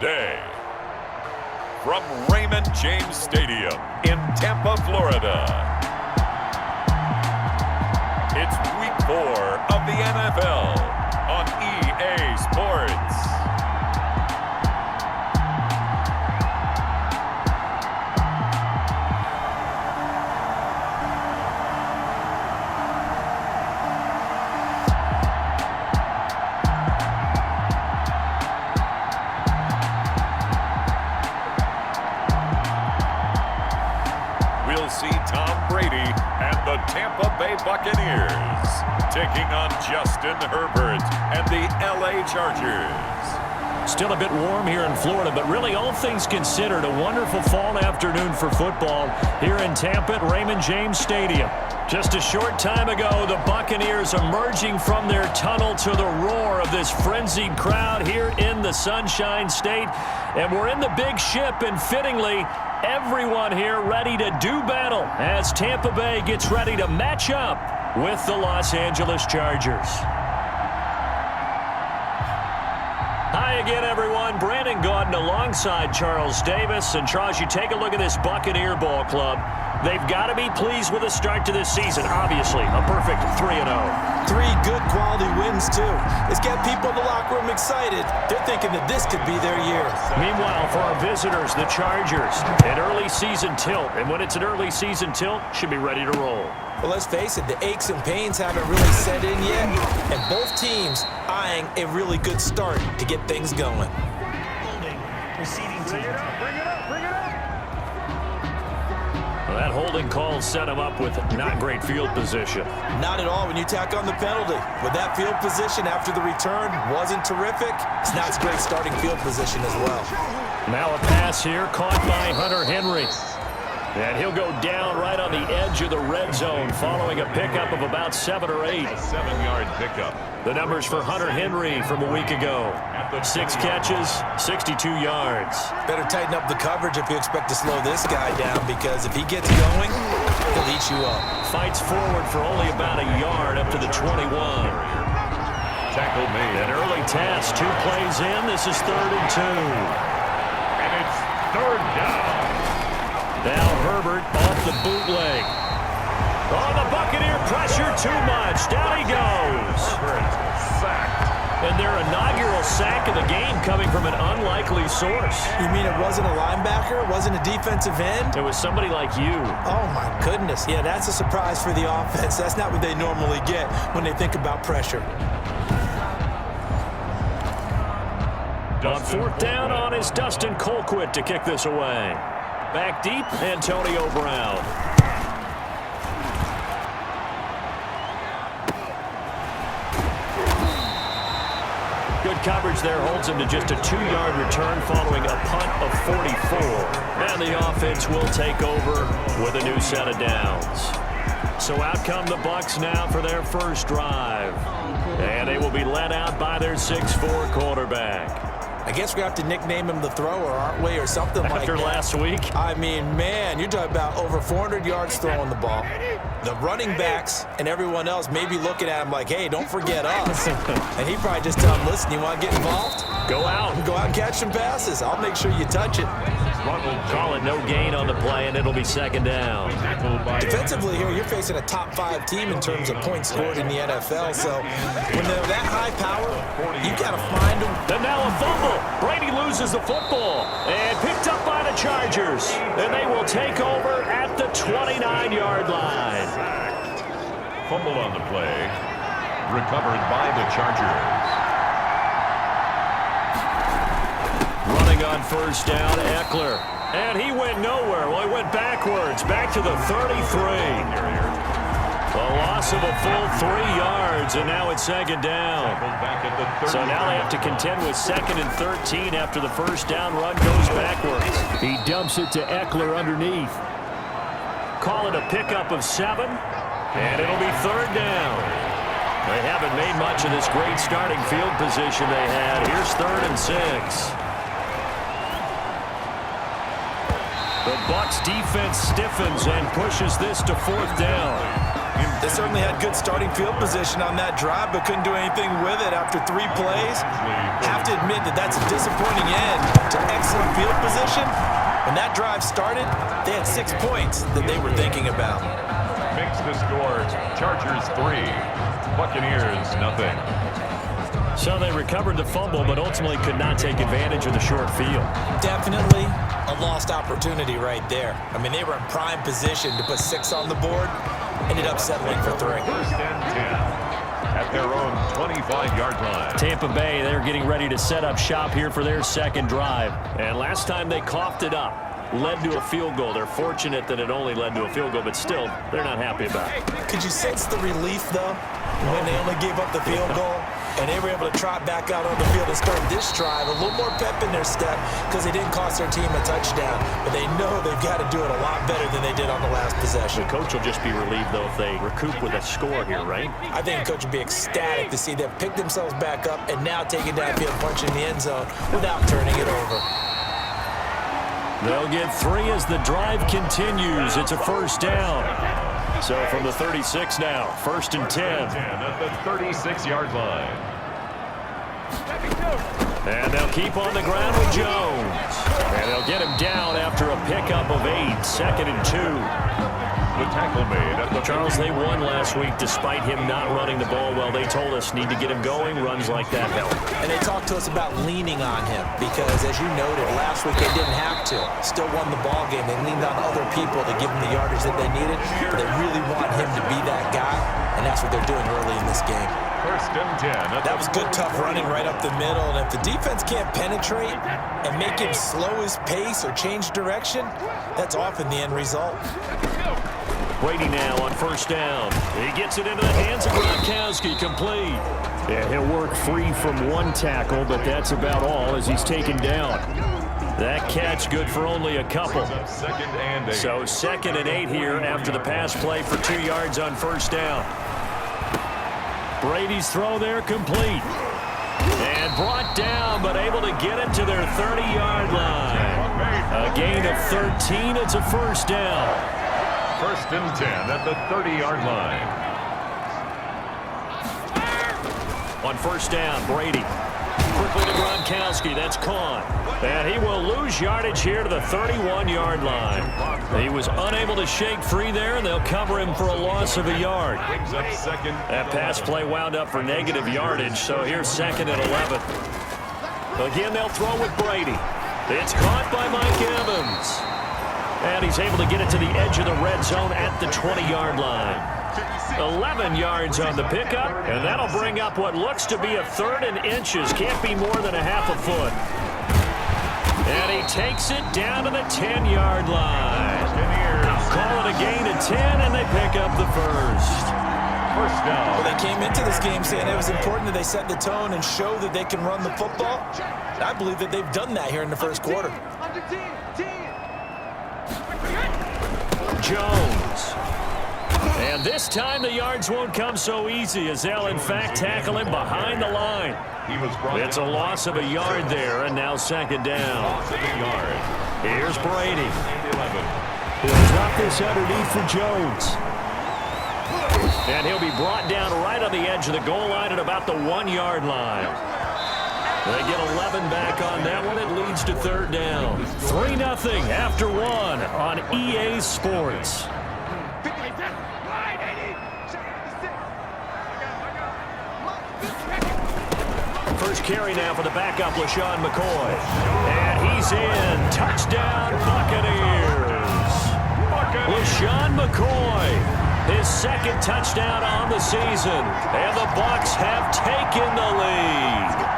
Today, from Raymond James Stadium in Tampa, Florida, it's Week 4 of the NFL on EA Sports. We'll see Tom Brady and the Tampa Bay Buccaneers taking on Justin Herbert and the LA Chargers. Still a bit warm here in Florida, but really all things considered, a wonderful fall afternoon for football here in Tampa at Raymond James Stadium. Just a short time ago, the Buccaneers emerging from their tunnel to the roar of this frenzied crowd here in the Sunshine State. And we're in the big ship, and fittingly, everyone here ready to do battle as Tampa Bay gets ready to match up with the Los Angeles Chargers. Hi again, everyone. Brandon Gaudin alongside Charles Davis. And Charles, you take a look at this Buccaneer ball club. They've got to be pleased with the start to this season. Obviously, a perfect 3-0. 3 good quality wins, too. It's got people in the locker room excited. They're thinking that this could be their year. Meanwhile, for our visitors, the Chargers, an early season tilt. And when it's an early season tilt, should be ready to roll. Well, let's face it, the aches and pains haven't really set in yet. And both teams eyeing a really good start to get things going. Bring it up, bring it up, bring it up. Well, that holding call set him up with not great field position. Not at all when you tack on the penalty. With that field position after the return wasn't terrific, it's not a great starting field position as well. Now a pass here caught by Hunter Henry. And he'll go down right on the edge of the red zone following a pickup of about 7 or 8. A 7-yard pickup. The numbers for Hunter Henry from a week ago. 6 catches, 62 yards. Better tighten up the coverage if you expect to slow this guy down, because if he gets going, he'll eat you up. Fights forward for only about a yard up to the 21. Tackle made. An early task, 2 plays in. This is 3rd and 2. And it's 3rd down. Now Herbert off the bootleg. Oh, the Buccaneer pressure too much. Down he goes. Sacked. And their inaugural sack of the game coming from an unlikely source. You mean it wasn't a linebacker? It wasn't a defensive end? It was somebody like you. Oh, my goodness. Yeah, that's a surprise for the offense. That's not what they normally get when they think about pressure. On 4th down on is Dustin Colquitt to kick this away. Back deep, Antonio Brown. Good coverage there holds him to just a 2-yard return following a punt of 44. And the offense will take over with a new set of downs. So out come the Bucs now for their first drive. And they will be led out by their 6'4" quarterback. I guess we have to nickname him the thrower, aren't we, or something like that. After last week? I mean, man, you're talking about over 400 yards throwing the ball. The running backs and everyone else may be looking at him like, hey, don't forget us. And he probably just tell him, listen, you want to get involved? Go out. Go out and catch some passes. I'll make sure you touch it. Call it no gain on the play, and it'll be 2nd down. Defensively here, you're facing a top 5 team in terms of points scored in the NFL. So when they're that high power, you got to find them. And now a fumble. Brady loses the football and picked up by the Chargers. And they will take over at the 29-yard line. Fumble on the play. Recovered by the Chargers. Running on 1st down, Eckler. And he went nowhere. Well, he went backwards, back to the 33. A loss of a full 3 yards, and now it's 2nd down. So now they have to contend with 2nd and 13 after the 1st down run goes backwards. He dumps it to Eckler underneath. Call it a pickup of 7, and it'll be 3rd down. They haven't made much of this great starting field position they had. Here's 3rd and 6. The Bucs defense stiffens and pushes this to 4th down. They certainly had good starting field position on that drive, but couldn't do anything with it after 3 plays. Have to admit that that's a disappointing end to excellent field position. When that drive started, they had 6 points that they were thinking about. Makes the score Chargers 3, Buccaneers nothing. So they recovered the fumble, but ultimately could not take advantage of the short field. Definitely a lost opportunity right there. I mean, they were in prime position to put 6 on the board. Ended up settling for 3. First and 10 at their own 25-yard line. Tampa Bay, they're getting ready to set up shop here for their second drive. And last time they coughed it up, led to a field goal. They're fortunate that it only led to a field goal, but still, they're not happy about it. Could you sense the relief, though, when they only gave up the field goal? And they were able to trot back out on the field and start this drive. A little more pep in their step because they didn't cost their team a touchdown. But they know they've got to do it a lot better than they did on the last possession. The coach will just be relieved, though, if they recoup with a score here, right? I think the coach would be ecstatic to see them pick themselves back up and now take it downfield, punching the end zone without turning it over. They'll get 3 as the drive continues. It's a first down. So from the 36 now, first and 10. At the 36-yard line. And they'll keep on the ground with Jones. And they'll get him down after a pickup of 8, second and 2. The tackle made at the Charles, they won last week despite him not running the ball well. They told us need to get him going. Runs like that help. And they talked to us about leaning on him because, as you noted, last week they didn't have to. Still won the ball game. They leaned on other people to give them the yardage that they needed. But they really want him to be that guy, and that's what they're doing early in this game. First and 10. That was good, tough running right up the middle. And if the defense can't penetrate and make him slow his pace or change direction, that's often the end result. Brady now on first down. He gets it into the hands of Gronkowski, complete. Yeah, he'll work free from one tackle, but that's about all as he's taken down. That catch good for only a couple. Second and 8. So second and 8 here after the pass play for 2 yards on first down. Brady's throw there complete. And brought down, but able to get it to their 30-yard line. A gain of 13. It's a first down. First and 10 at the 30-yard line. On first down, Brady. Quickly to Gronkowski. That's caught. And he will lose yardage here to the 31-yard line. He was unable to shake free there, and they'll cover him for a loss of a yard. That pass play wound up for negative yardage, so here's second and 11. Again, they'll throw with Brady. It's caught by Mike Evans. And he's able to get it to the edge of the red zone at the 20-yard line. 11 yards on the pickup, and that'll bring up what looks to be a third and inches. Can't be more than a half a foot. And he takes it down to the 10-yard line. Call it a gain of 10, and they pick up the first. First down. Well, they came into this game saying it was important that they set the tone and show that they can run the football. I believe that they've done that here in the first quarter. Jones. And this time the yards won't come so easy as they'll in fact tackle him behind the line. It's a loss of a yard there, and now second down. Here's Brady. He'll drop this underneath for Jones. And he'll be brought down right on the edge of the goal line at about the 1-yard line. They get 11 back on that one. It leads to third down. 3-0 after 1 on EA Sports. First carry now for the backup, LaShawn McCoy. And he's in. Touchdown, Buccaneers. LaShawn McCoy, his second touchdown on the season. And the Bucs have taken the lead.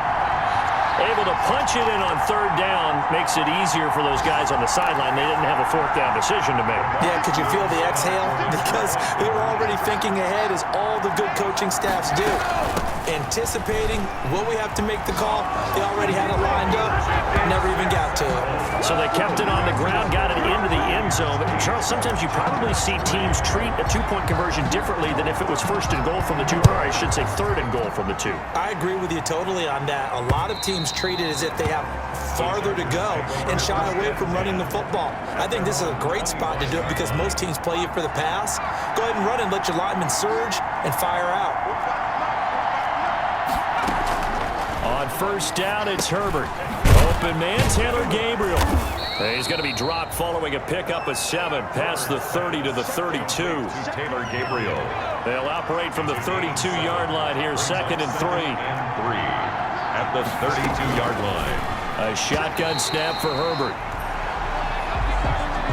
Able to punch it in on third down makes it easier for those guys on the sideline. They didn't have a fourth down decision to make. Yeah, could you feel the exhale? Because they were already thinking ahead, as all the good coaching staffs do. anticipating will we have to make the call. They already had it lined up, never even got to it. So they kept it on the ground, got it into the end zone. But Charles, sometimes you probably see teams treat a two-point conversion differently than if it was first and goal from the 2, or I should say third and goal from the 2. I agree with you totally on that. A lot of teams treat it as if they have farther to go and shy away from running the football. I think this is a great spot to do it because most teams play you for the pass. Go ahead and run and let your linemen surge and fire out. On first down, it's Herbert. Open man, Taylor Gabriel. He's going to be dropped following a pickup of 7 past the 30 to the 32. Taylor Gabriel. They'll operate from the 32-yard line here, 2nd and 3. At the 32-yard line. A shotgun snap for Herbert.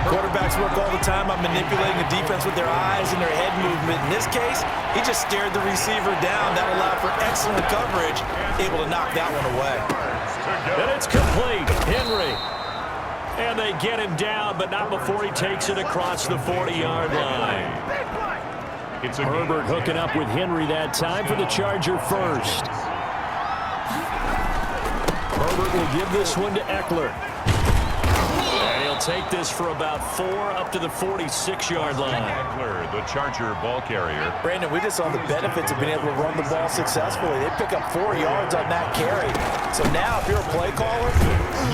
Quarterbacks work all the time on manipulating the defense with their eyes and their head movement. In this case, he just stared the receiver down. That allowed for excellent coverage, able to knock that one away. And it's complete. Henry. And they get him down, but not before he takes it across the 40-yard line. Herbert hooking up with Henry that time for the Charger first. Herbert will give this one to Eckler. And he'll take this for about 4 up to the 46-yard line. Eckler, the Charger ball carrier. Brandon, we just saw the benefits of being able to run the ball successfully. They pick up 4 yards on that carry. So now if you're a play caller,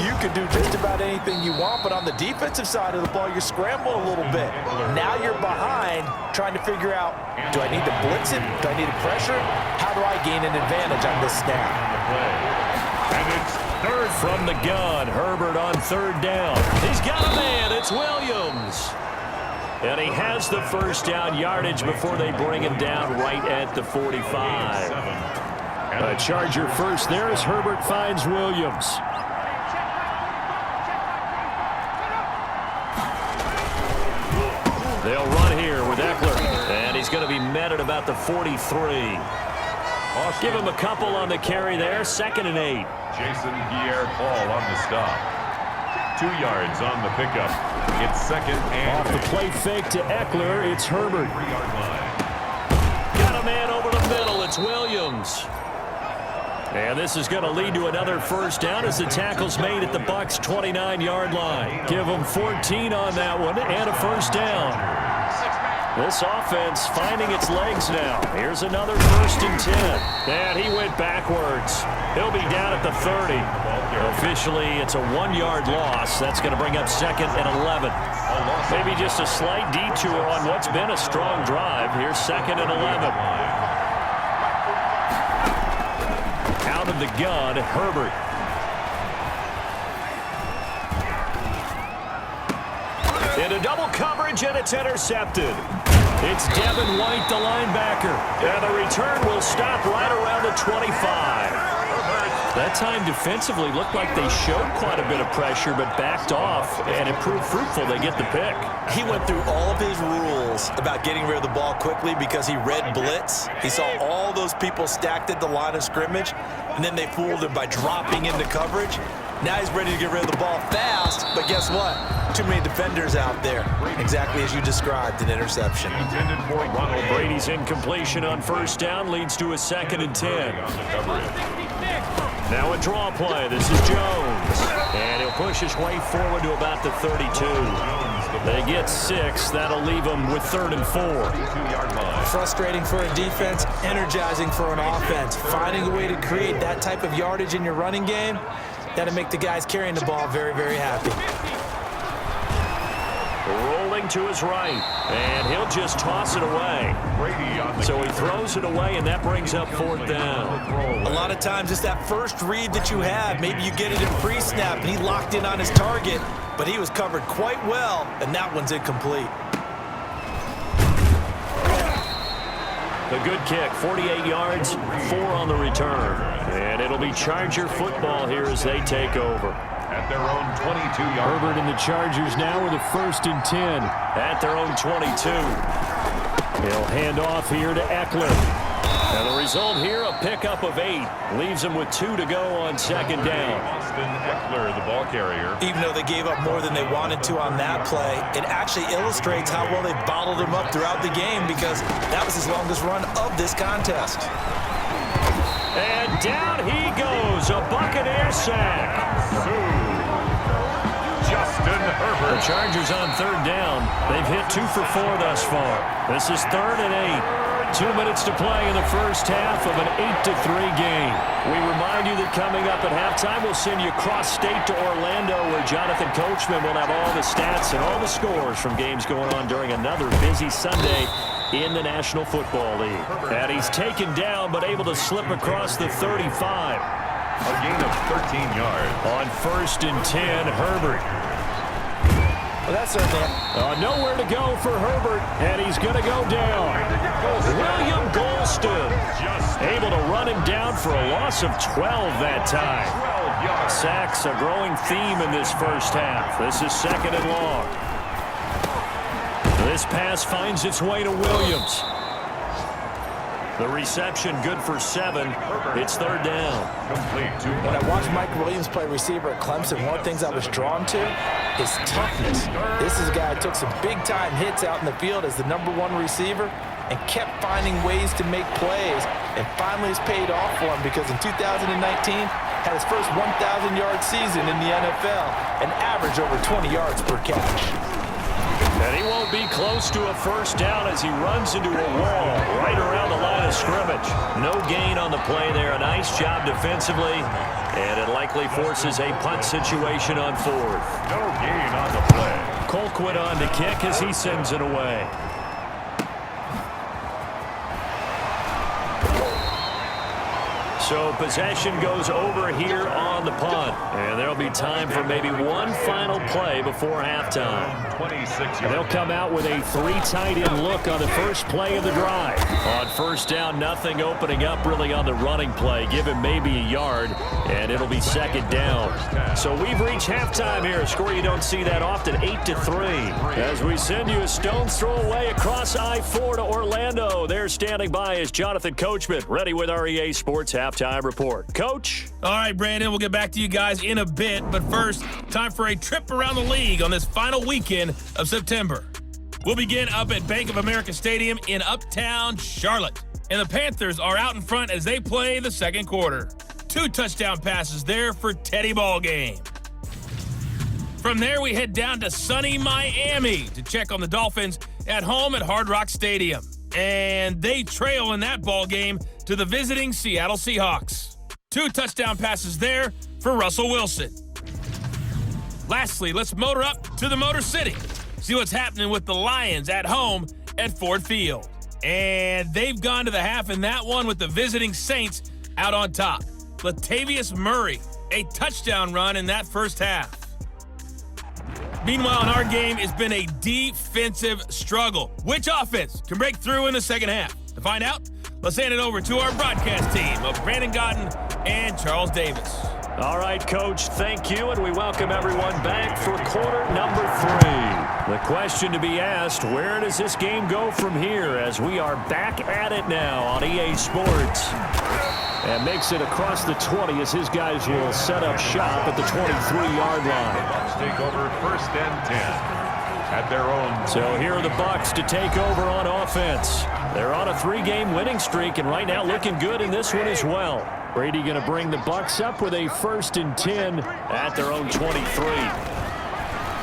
you can do just about anything you want. But on the defensive side of the ball, you're scrambling a little bit. Now you're behind trying to figure out, do I need to blitz it? Do I need to pressure it? How do I gain an advantage on this snap? And it's third from the gun. Herbert on 3rd down. He's got a man. It's Williams. And he has the first down yardage before they bring him down right at the 45. A Charger first there as Herbert finds Williams. They'll run here with Eckler. And he's going to be met at about the 43. Give him a couple on the carry there. 2nd and 8. Jason Pierre-Paul on the stop. 2 yards on the pickup. It's 2nd and off the play fake to Eckler. It's Herbert. 3-yard line. Got a man over the middle. It's Williams. And this is going to lead to another first down as the tackle's made at the Bucs' 29-yard line. Give them 14 on that one and a first down. This offense finding its legs now. Here's another 1st and 10. And he went backwards. He'll be down at the 30. Officially, it's a 1-yard loss. That's going to bring up 2nd and 11. Maybe just a slight detour on what's been a strong drive. Here's 2nd and 11. Out of the gun, Herbert. Into double coverage, and it's intercepted. It's Devin White, the linebacker. And the return will stop right around the 25. That time defensively looked like they showed quite a bit of pressure, but backed off, and it proved fruitful. They get the pick. He went through all of his rules about getting rid of the ball quickly because he read blitz. He saw all those people stacked at the line of scrimmage, and then they fooled him by dropping into coverage. Now he's ready to get rid of the ball fast, but guess what? Too many defenders out there. Exactly as you described, an interception. Intended for Ronald Brady's incompletion on first down leads to a 2nd and 10. Now a draw play. This is Jones. And he'll push his way forward to about the 32. They get 6. That'll leave them with 3rd and 4. Frustrating for a defense, energizing for an offense. Finding a way to create that type of yardage in your running game, that'll make the guys carrying the ball very, very happy. Rolling to his right, and he'll just toss it away. So he throws it away, and that brings up 4th down. A lot of times it's that first read that you have. Maybe you get it in pre-snap, and he locked in on his target, but he was covered quite well, and that one's incomplete. The good kick, 48 yards, 4 on the return. And it'll be Charger football here as they take over. At their own 22-yard. Herbert and the Chargers now with a 1st and 10 at their own 22. He'll hand off here to Eckler. And the result here, a pickup of 8. Leaves them with 2 to go on 2nd down. Austin Eckler, the ball carrier. Even though they gave up more than they wanted to on that play, it actually illustrates how well they bottled him up throughout the game because that was his longest run of this contest. And down he goes, a Buccaneer sack. Justin Herbert. The Chargers on third down. They've hit 2 for 4 thus far. This is 3rd and 8. 2 minutes to play in the first half of an 8-3 game. We remind you that coming up at halftime, we'll send you cross-state to Orlando, where Jonathan Coachman will have all the stats and all the scores from games going on during another busy Sunday in the National Football League. And he's taken down, but able to slip across the 35. A gain of 13 yards. On 1st and 10, Herbert. Well, that's certainly Nowhere to go for Herbert, and he's going to go down. William Golston able to run him down for a loss of 12 that time. Sacks a growing theme in this first half. This is 2nd and long. This pass finds its way to Williams. The reception good for 7. It's 3rd down. When I watched Mike Williams play receiver at Clemson, one of the things I was drawn to is toughness. This is a guy who took some big-time hits out in the field as the #1 receiver and kept finding ways to make plays. And finally it's paid off for him, because in 2019 had his first 1,000-yard season in the NFL and averaged over 20 yards per catch. And he won't be close to a first down as he runs into a wall right around the line of scrimmage. No gain on the play there. A nice job defensively. And it likely forces a punt situation on 4th. No gain on the play. Colquitt on to kick as he sends it away. So possession goes over here on the punt. And there'll be time for maybe one final play before halftime. 26 They'll come out with a 3 tight end look on the first play of the drive. On first down, nothing opening up really on the running play. Give him maybe a yard, and it'll be 2nd down. So we've reached halftime here. A score you don't see that often, 8-3. As we send you a stone's throw away across I-4 to Orlando. There standing by is Jonathan Coachman, ready with our EA Sports Halftime Report. Coach? All right, Brandon, we'll get back to you guys in a bit. But first, time for a trip around the league on this final weekend of September. We'll begin up at Bank of America Stadium in Uptown Charlotte. And the Panthers are out in front as they play the second quarter. 2 touchdown passes there for Teddy Ballgame. From there, we head down to sunny Miami to check on the Dolphins at home at Hard Rock Stadium. And they trail in that ball game to the visiting Seattle Seahawks. 2 touchdown passes there for Russell Wilson. Lastly, let's motor up to the Motor City. See what's happening with the Lions at home at Ford Field. And they've gone to the half in that one with the visiting Saints out on top. Latavius Murray, a touchdown run in that first half. Meanwhile, in our game, it's been a defensive struggle. Which offense can break through in the second half? To find out, let's hand it over to our broadcast team of Brandon Godden and Charles Davis. All right, Coach, thank you, and we welcome everyone back for quarter number 3. The question to be asked, where does this game go from here as we are back at it now on EA Sports? And makes it across the 20 as his guys will set up shop at the 23-yard line. Bucs take over 1st and 10 at their own. So here are the Bucs to take over on offense. They're on a 3-game winning streak, and right now looking good in this one as well. Brady going to bring the Bucs up with a 1st and 10 at their own 23.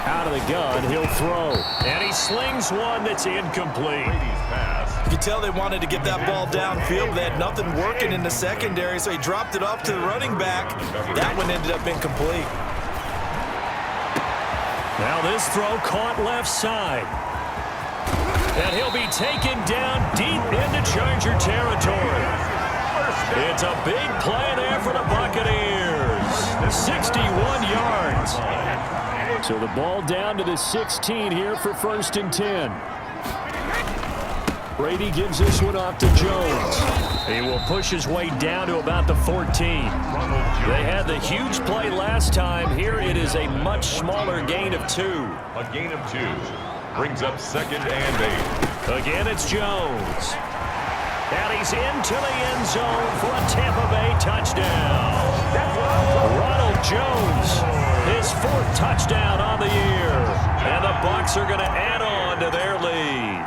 Out of the gun, he'll throw. And he slings one that's incomplete. You could tell they wanted to get that ball downfield, but they had nothing working in the secondary, so he dropped it off to the running back. That one ended up incomplete. Now this throw caught left side. And he'll be taken down deep into Charger territory. It's a big play there for the Buccaneers. 61 yards. So the ball down to the 16 here for 1st and 10. Brady gives this one off to Jones. He will push his way down to about the 14. They had the huge play last time. Here it is a much smaller gain of 2. A gain of 2 brings up 2nd and 8. Again, it's Jones. And he's into the end zone for a Tampa Bay touchdown. Ronald Jones, his 4th touchdown on the year. And the Bucs are going to add on to their lead.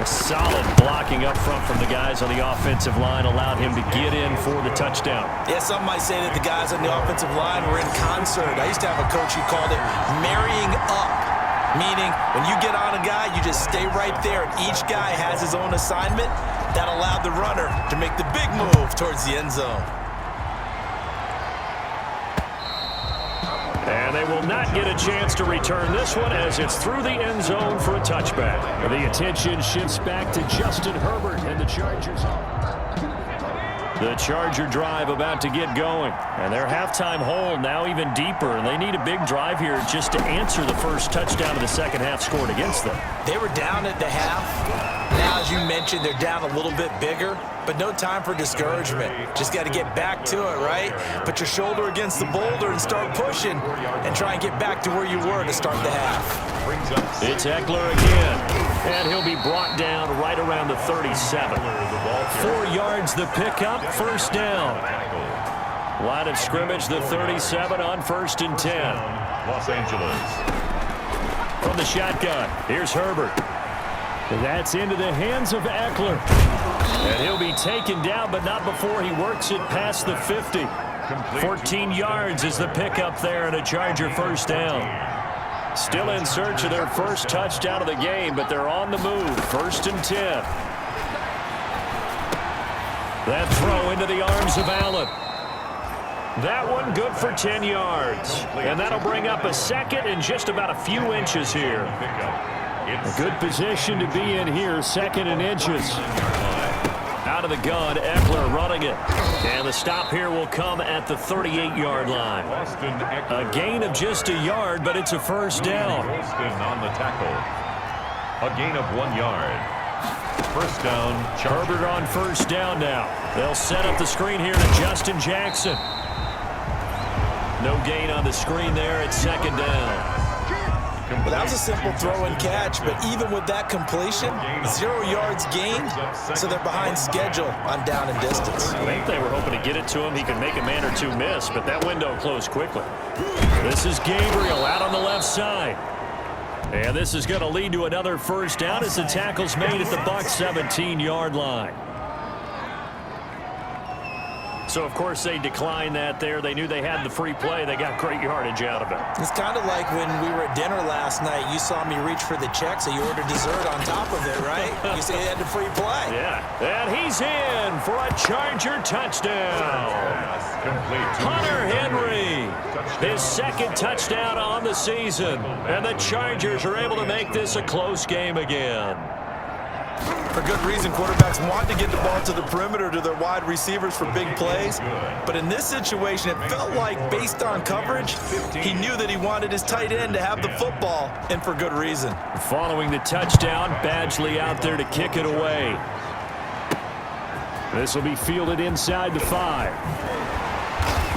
Solid blocking up front from the guys on the offensive line allowed him to get in for the touchdown. Yeah, some might say that the guys on the offensive line were in concert. I used to have a coach who called it marrying up, meaning when you get on a guy, you just stay right there, and each guy has his own assignment. That allowed the runner to make the big move towards the end zone. And they will not get a chance to return this one as it's through the end zone for a touchback. The attention shifts back to Justin Herbert and the Chargers. The Charger drive about to get going. And their halftime hole now even deeper. And they need a big drive here just to answer the first touchdown of the second half scored against them. They were down at the half. Now, as you mentioned, they're down a little bit bigger, but no time for discouragement. Just got to get back to it, right? Put your shoulder against the boulder and start pushing and try and get back to where you were to start the half. It's Eckler again, and he'll be brought down right around the 37. 4 yards the pickup, first down. Line of scrimmage, the 37 on 1st and 10. Los Angeles. From the shotgun, here's Herbert. That's into the hands of Eckler. And he'll be taken down, but not before he works it past the 50. 14 yards is the pickup there and a Charger first down. Still in search of their first touchdown of the game, but they're on the move. 1st and 10. That throw into the arms of Allen. That one good for 10 yards. And that'll bring up a second and just about a few inches here. A good position to be in here, 2nd and inches. Out of the gun, Eckler running it. And the stop here will come at the 38-yard line. A gain of just a yard, but it's a first down. On the tackle. A gain of 1 yard. First down, Chargers. Herbert on first down now. They'll set up the screen here to Justin Jackson. No gain on the screen there at 2nd down. Well, that was a simple throw and catch, but even with that completion, 0 yards gained, so they're behind schedule on down and distance. I think they were hoping to get it to him. He could make a man or two miss, but that window closed quickly. This is Gabriel out on the left side. And this is going to lead to another first down as the tackle's made at the Bucs 17-yard line. So, of course, they declined that there. They knew they had the free play. They got great yardage out of it. It's kind of like when we were at dinner last night. You saw me reach for the check, so you ordered dessert on top of it, right? You said you had the free play. Yeah. And he's in for a Charger touchdown. Hunter Henry, his 2nd touchdown on the season. And the Chargers are able to make this a close game again. For good reason, quarterbacks want to get the ball to the perimeter to their wide receivers for big plays. But in this situation, it felt like, based on coverage, he knew that he wanted his tight end to have the football, and for good reason. Following the touchdown, Badgley out there to kick it away. This will be fielded inside the 5.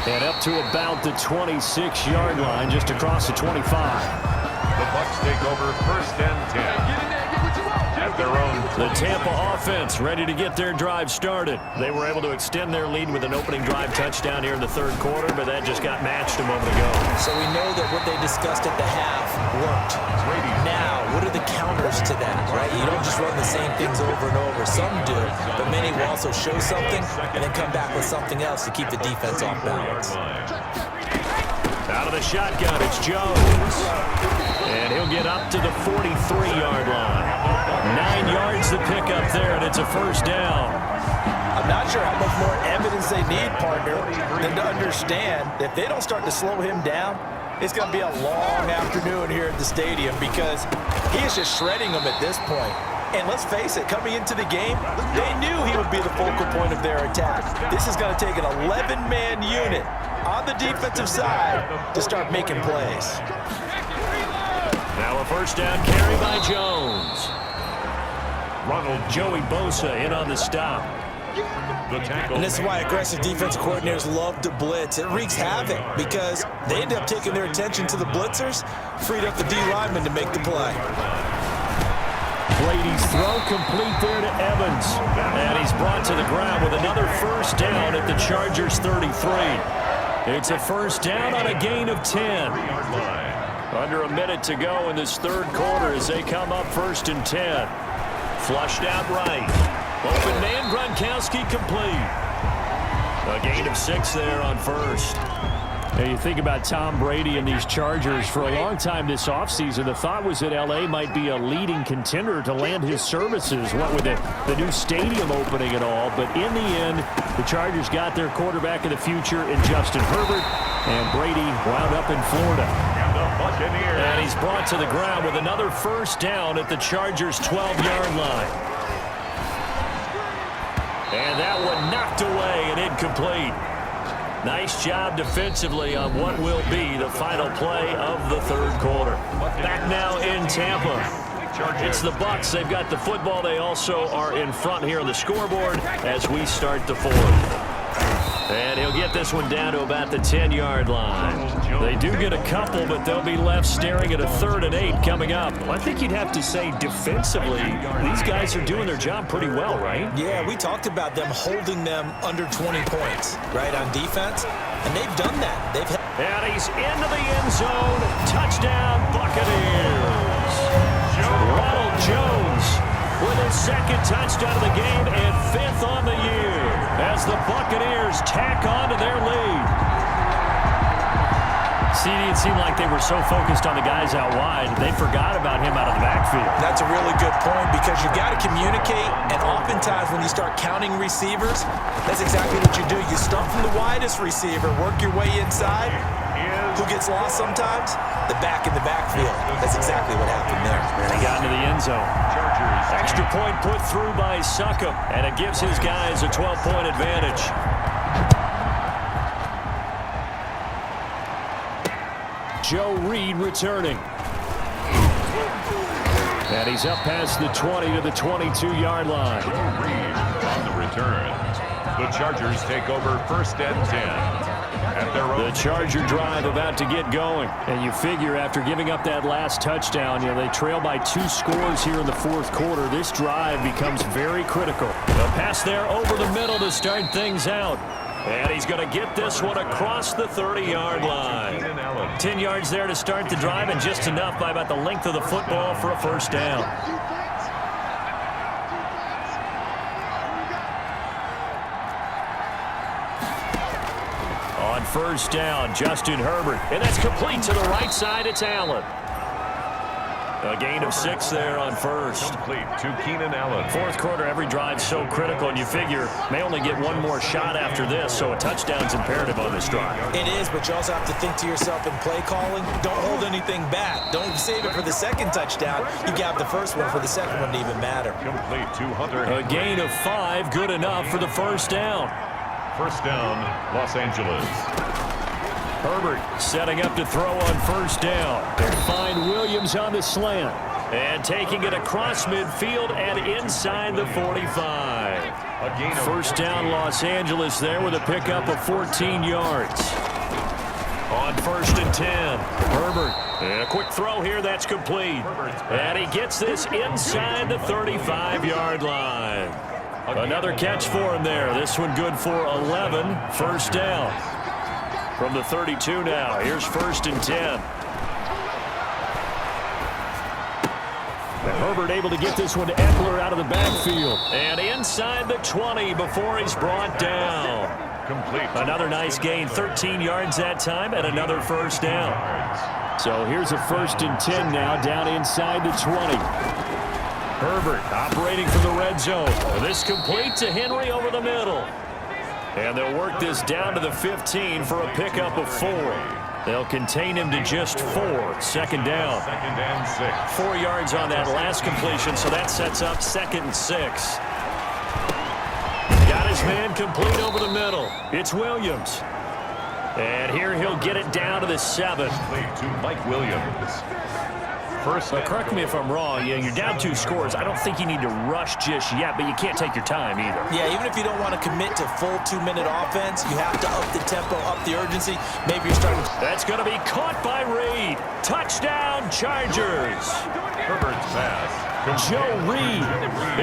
And up to about the 26-yard line, just across the 25. The Bucs take over 1st and 10. At their own. The Tampa offense ready to get their drive started. They were able to extend their lead with an opening drive touchdown here in the 3rd quarter, but that just got matched a moment ago. So we know that what they discussed at the half worked. Now, what are the counters to that, right? You don't just run the same things over and over. Some do, but many will also show something and then come back with something else to keep the defense off balance. Out of the shotgun, it's Jones. And he'll get up to the 43-yard line. 9 yards to pick up there, and it's a first down. I'm not sure how much more evidence they need, partner, than to understand that if they don't start to slow him down, it's going to be a long afternoon here at the stadium because he is just shredding them at this point. And let's face it, coming into the game, they knew he would be the focal point of their attack. This is going to take an 11-man unit on the defensive side to start making plays. Now a first down carry by Jones. Joey Bosa in on the stop. And this is why aggressive defensive coordinators love to blitz. It wreaks havoc because they end up taking their attention to the blitzers, freed up the D lineman to make the play. Brady's throw complete there to Evans. And he's brought to the ground with another first down at the Chargers 33. It's a first down on a gain of 10. Under a minute to go in this 3rd quarter as they come up 1st and 10. Flushed out right. Open man, Gronkowski complete. A gain of 6 there on first. Now you think about Tom Brady and these Chargers. For a long time this offseason, the thought was that L.A. might be a leading contender to land his services, what with the new stadium opening and all. But in the end, the Chargers got their quarterback of the future in Justin Herbert, and Brady wound up in Florida. And he's brought to the ground with another first down at the Chargers' 12-yard line. And that one knocked away and incomplete. Nice job defensively on what will be the final play of the third quarter. Back now in Tampa. It's the Bucs. They've got the football. They also are in front here on the scoreboard as we start the fourth. And he'll get this one down to about the 10-yard line. They do get a couple, but they'll be left staring at a 3rd and 8 coming up. Well, I think you'd have to say defensively, these guys are doing their job pretty well, right? Yeah, we talked about them holding them under 20 points, right, on defense, and they've done that. And he's into the end zone. Touchdown, Buccaneers. Ronald Jones with his 2nd touchdown of the game and 5th on the year as the Buccaneers tack on to their lead. See, it seemed like they were so focused on the guys out wide, they forgot about him out of the backfield. That's a really good point because you got to communicate, and oftentimes when you start counting receivers, that's exactly what you do. You start from the widest receiver, work your way inside. Who gets lost sometimes? The back in the backfield. That's exactly what happened there. And he got into the end zone. Extra point put through by Succop, and it gives his guys a 12-point advantage. Joe Reed returning. And he's up past the 20 to the 22-yard line. Joe Reed on the return. The Chargers take over 1st and 10. The Charger drive about to get going. And you figure after giving up that last touchdown, they trail by 2 scores here in the 4th quarter. This drive becomes very critical. A pass there over the middle to start things out. And he's going to get this one across the 30-yard line. 10 yards there to start the drive, and just enough by about the length of the football for a first down. On first down, Justin Herbert. And that's complete to the right side. It's Allen. A gain of 6 there on first. Complete to Keenan Allen. 4th quarter, every drive so critical, and you figure may only get one more shot after this, so a touchdown's imperative on this drive. It is, but you also have to think to yourself in play calling, don't hold anything back. Don't save it for the 2nd touchdown. You got the first one for the 2nd one to even matter. Complete to Hunter. A gain of 5, good enough for the first down. First down, Los Angeles. Herbert setting up to throw on first down. They find Williams on the slant. And taking it across midfield and inside the 45. First down, Los Angeles there with a pickup of 14 yards. On 1st and 10, Herbert. And a quick throw here, that's complete. And he gets this inside the 35-yard line. Another catch for him there. This one good for 11. First down. From the 32 now. Here's 1st and 10. Herbert able to get this one to Eckler out of the backfield. And inside the 20 before he's brought down. Complete. Another nice gain. 13 yards that time and another first down. So here's a 1st and 10 now down inside the 20. Herbert operating from the red zone. This complete to Henry over the middle. And they'll work this down to the 15 for a pickup of 4. They'll contain him to just 4. 2nd down. 2nd and 6. 4 yards on that last completion, so that sets up 2nd and 6. Got his man complete over the middle. It's Williams. And here he'll get it down to the 7. Complete to Mike Williams. But correct me if I'm wrong, you're down 2 scores. I don't think you need to rush just yet, but you can't take your time either. Yeah, even if you don't want to commit to full 2-minute offense, you have to up the tempo, up the urgency. Maybe you're starting. That's going to be caught by Reed. Touchdown, Chargers. Herbert's pass. Joe Reed,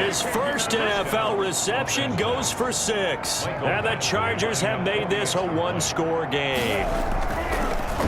his first NFL reception, goes for 6. And the Chargers have made this a 1-score game.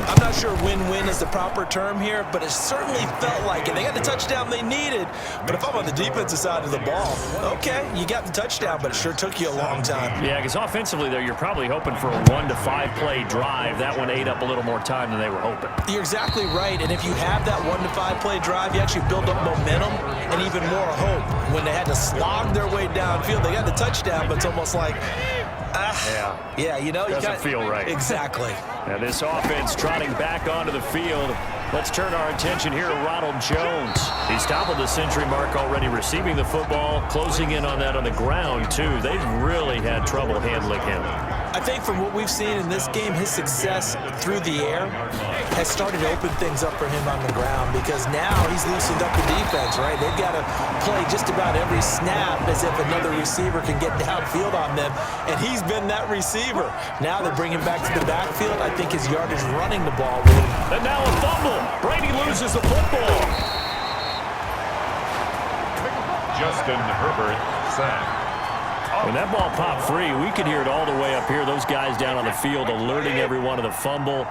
I'm not sure win-win is the proper term here, but it certainly felt like it. They got the touchdown they needed, but if I'm on the defensive side of the ball, okay, you got the touchdown, but it sure took you a long time. Yeah, because offensively, though, you're probably hoping for a 1 to 5 play drive. That one ate up a little more time than they were hoping. You're exactly right, and if you have that 1 to 5 play drive, you actually build up momentum and even more hope. When they had to slog their way downfield, they got the touchdown, but it's almost like, yeah, you know, doesn't feel right. Exactly. And this offense trotting back onto the field. Let's turn our attention here to Ronald Jones. He's toppled the century mark already receiving the football, closing in on that on the ground, too. They've really had trouble handling him. I think from what we've seen in this game, his success through the air has started to open things up for him on the ground because now he's loosened up the defense, right? They've got to play just about every snap as if another receiver can get downfield on them, and he's been that receiver. Now they bring him back to the backfield. I think his yardage running the ball will. And now a fumble. Brady loses the football. Justin Herbert sacked. When that ball popped free, we could hear it all the way up here. Those guys down on the field alerting everyone of the fumble.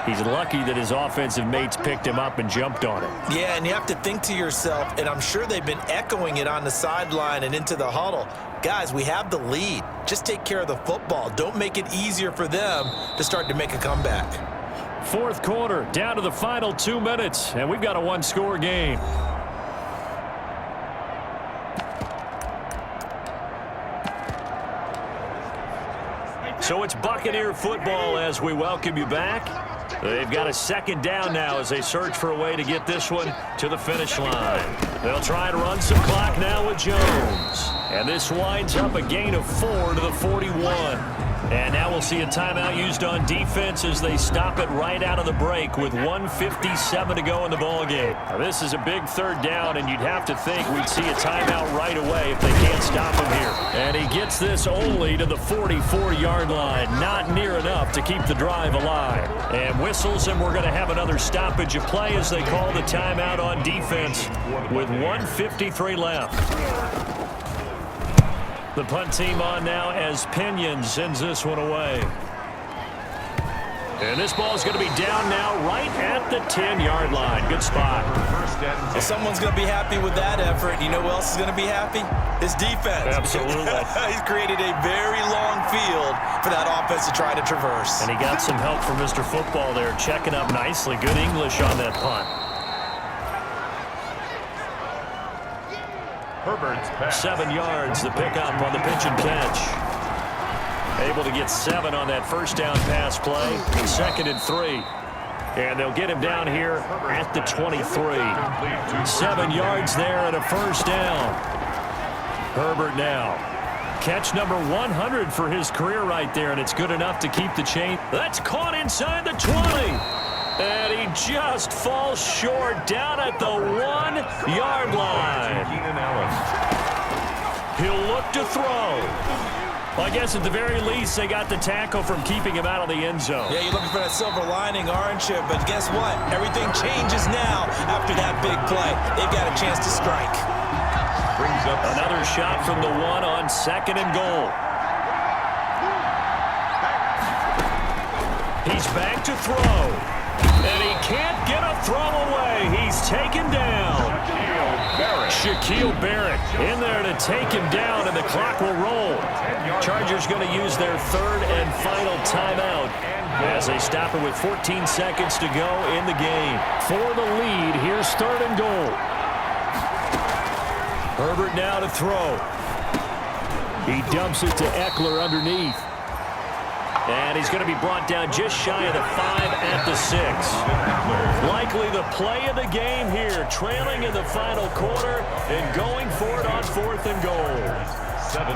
He's lucky that his offensive mates picked him up and jumped on it. Yeah, and you have to think to yourself, and I'm sure they've been echoing it on the sideline and into the huddle. Guys, we have the lead. Just take care of the football. Don't make it easier for them to start to make a comeback. Fourth quarter, down to the final 2 minutes, and we've got a one-score game. So it's Buccaneer football as we welcome you back. They've got a second down now as they search for a way to get this one to the finish line. They'll try and run some clock now with Jones. And this winds up a gain of 4 to the 41. And now we'll see a timeout used on defense as they stop it right out of the break with 1:57 to go in the ballgame. Now, this is a big third down, and you'd have to think we'd see a timeout right away if they can't stop him here. And he gets this only to the 44-yard line. Not near enough to keep the drive alive. And whistles, and we're going to have another stoppage of play as they call the timeout on defense with 1:53 left. The punt team on now as Pinion sends this one away. And this ball is going to be down now right at the 10-yard line. Good spot. Well, someone's going to be happy with that effort. You know who else is going to be happy? His defense. Absolutely. He's created a very long field for that offense to try to traverse. And he got some help from Mr. Football there, checking up nicely. Good English on that punt. Herbert's pass. 7 yards, the pickup on the pitch and catch. Able to get 7 on that first down pass play. 2nd and 3. And they'll get him down here at the 23. 7 yards there and a first down. Herbert now. Catch number 100 for his career right there, and it's good enough to keep the chain. That's caught inside the 20. And he just falls short down at the 1-yard line. He'll look to throw. Well, I guess at the very least, they got the tackle from keeping him out of the end zone. Yeah, you're looking for that silver lining, aren't you? But guess what? Everything changes now after that big play. They've got a chance to strike. Brings up Another shot from the 1 on 2nd and goal. He's back to throw. And he can't get a throw away. He's taken down. Shaquille Barrett in there to take him down, and the clock will roll. Chargers going to use their 3rd and final timeout as they stop it with 14 seconds to go in the game. For the lead, here's 3rd and goal. Herbert now to throw. He dumps it to Eckler underneath. And he's going to be brought down just shy of the 5 at the 6. Likely the play of the game here, trailing in the final quarter and going for it on 4th and goal. 17.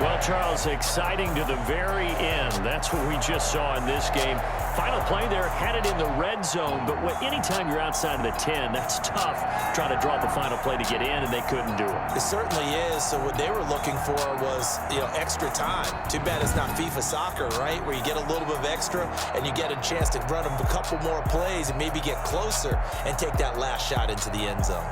Well, Charles, exciting to the very end. That's what we just saw in this game. Final play there, had it in the red zone, but anytime you're outside of the 10, that's tough. Trying to drop a final play to get in, and they couldn't do it. It certainly is. So what they were looking for was, extra time. Too bad it's not FIFA soccer, right? Where you get a little bit of extra, and you get a chance to run a couple more plays and maybe get closer and take that last shot into the end zone.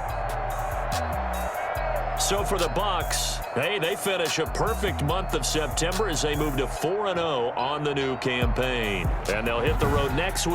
So for the Bucs, they finish a perfect month of September as they move to 4-0 on the new campaign. And they'll hit the road next week.